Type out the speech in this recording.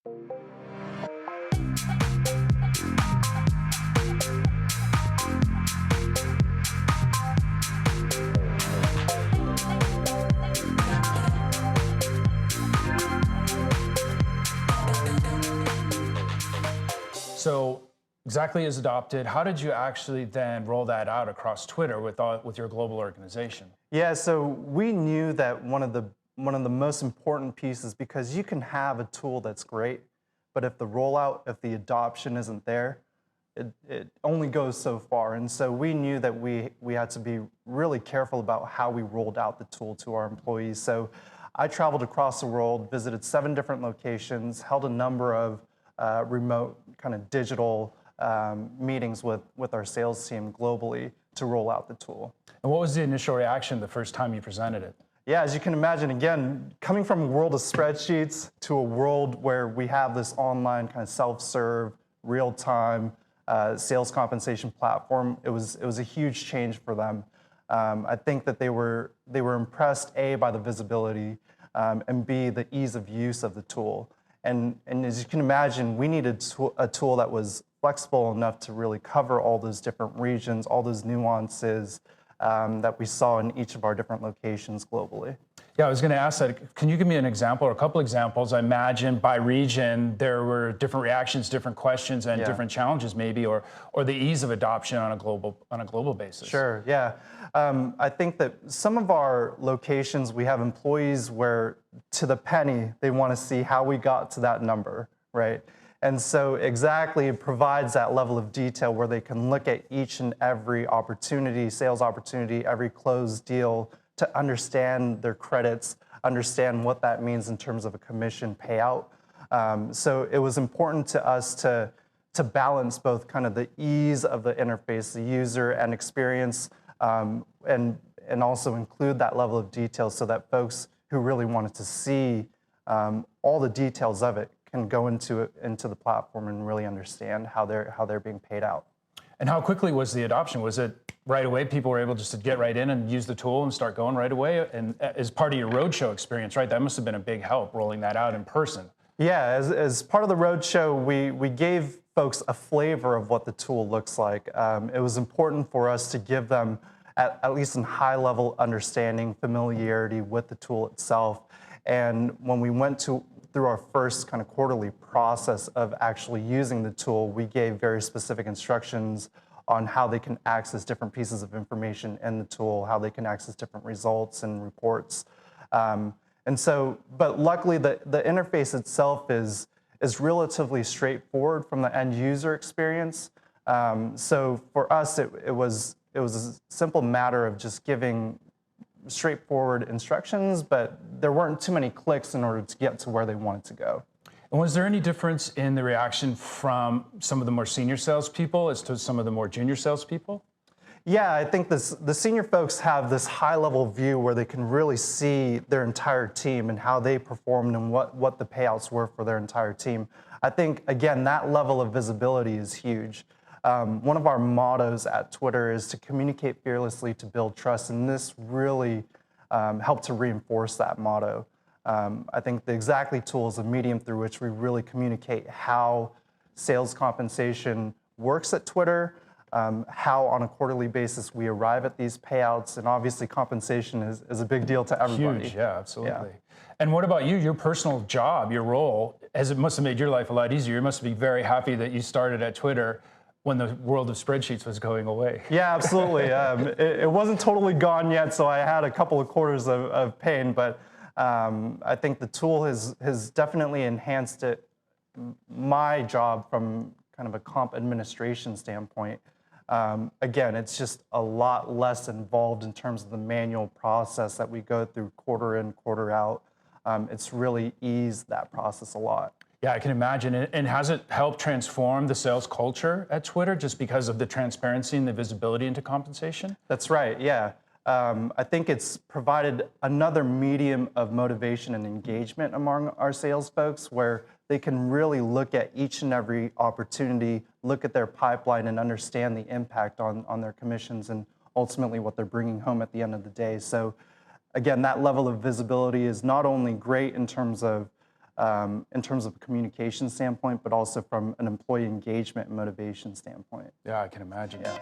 So Xactly is adopted. How did you actually then roll that out across Twitter with your global organization? Yeah, so we knew that one of the most important pieces, because you can have a tool that's great, but if the rollout, if the adoption isn't there, it only goes so far. And so we knew that we had to be really careful about how we rolled out the tool to our employees. So I traveled across the world, visited 7 different locations, held a number of remote kind of digital meetings with our sales team globally to roll out the tool. And what was the initial reaction the first time you presented it? Yeah, as you can imagine, again, coming from a world of spreadsheets to a world where we have this online kind of self-serve, real-time sales compensation platform, it was a huge change for them. I think that they were impressed, A, by the visibility, and B, the ease of use of the tool. And as you can imagine, we needed a tool that was flexible enough to really cover all those different regions, all those nuances that we saw in each of our different locations globally. Yeah, I was going to ask that. Can you give me an example or a couple examples? I imagine by region there were different reactions, different questions, and different challenges, maybe, or the ease of adoption on a global basis. Sure. Yeah. I think that some of our locations we have employees where to the penny they want to see how we got to that number, right? And so Xactly provides that level of detail where they can look at each and every opportunity, sales opportunity, every closed deal, to understand their credits, understand what that means in terms of a commission payout. So it was important to us to balance both kind of the ease of the interface, the user and experience, and also include that level of detail so that folks who really wanted to see all the details of it can go into the platform and really understand how they're being paid out. And how quickly was the adoption? Was it right away? People were able just to get right in and use the tool and start going right away? And as part of your roadshow experience, right? That must have been a big help rolling that out in person. Yeah, as part of the roadshow, we gave folks a flavor of what the tool looks like. It was important for us to give them at least a high-level understanding, familiarity with the tool itself. And when we went through our first kind of quarterly process of actually using the tool, we gave very specific instructions on how they can access different pieces of information in the tool, how they can access different results and reports. And so, but luckily the interface itself is relatively straightforward from the end user experience. So for us, it was a simple matter of just giving straightforward instructions, but there weren't too many clicks in order to get to where they wanted to go. And was there any difference in the reaction from some of the more senior salespeople as to some of the more junior salespeople? Yeah, I think the senior folks have this high-level view where they can really see their entire team and how they performed and what the payouts were for their entire team. I think, again, that level of visibility is huge. One of our mottos at Twitter is to communicate fearlessly to build trust, and this really helped to reinforce that motto. I think the Xactly tool is a medium through which we really communicate how sales compensation works at Twitter, how on a quarterly basis we arrive at these payouts, and obviously compensation is a big deal to everybody. Huge, yeah, absolutely. Yeah. And what about you, your personal job, your role, as it must have made your life a lot easier. You must be very happy that you started at Twitter when the world of spreadsheets was going away. Yeah, absolutely. It wasn't totally gone yet, so I had a couple of quarters of pain, but I think the tool has definitely enhanced my job from kind of a comp administration standpoint. Again, it's just a lot less involved in terms of the manual process that we go through quarter in, quarter out. It's really eased that process a lot. Yeah, I can imagine. And has it helped transform the sales culture at Twitter just because of the transparency and the visibility into compensation? That's right, yeah. I think it's provided another medium of motivation and engagement among our sales folks where they can really look at each and every opportunity, look at their pipeline, and understand the impact on their commissions and ultimately what they're bringing home at the end of the day. So again, that level of visibility is not only great in terms of in terms of a communication standpoint, but also from an employee engagement and motivation standpoint. Yeah, I can imagine. Yeah.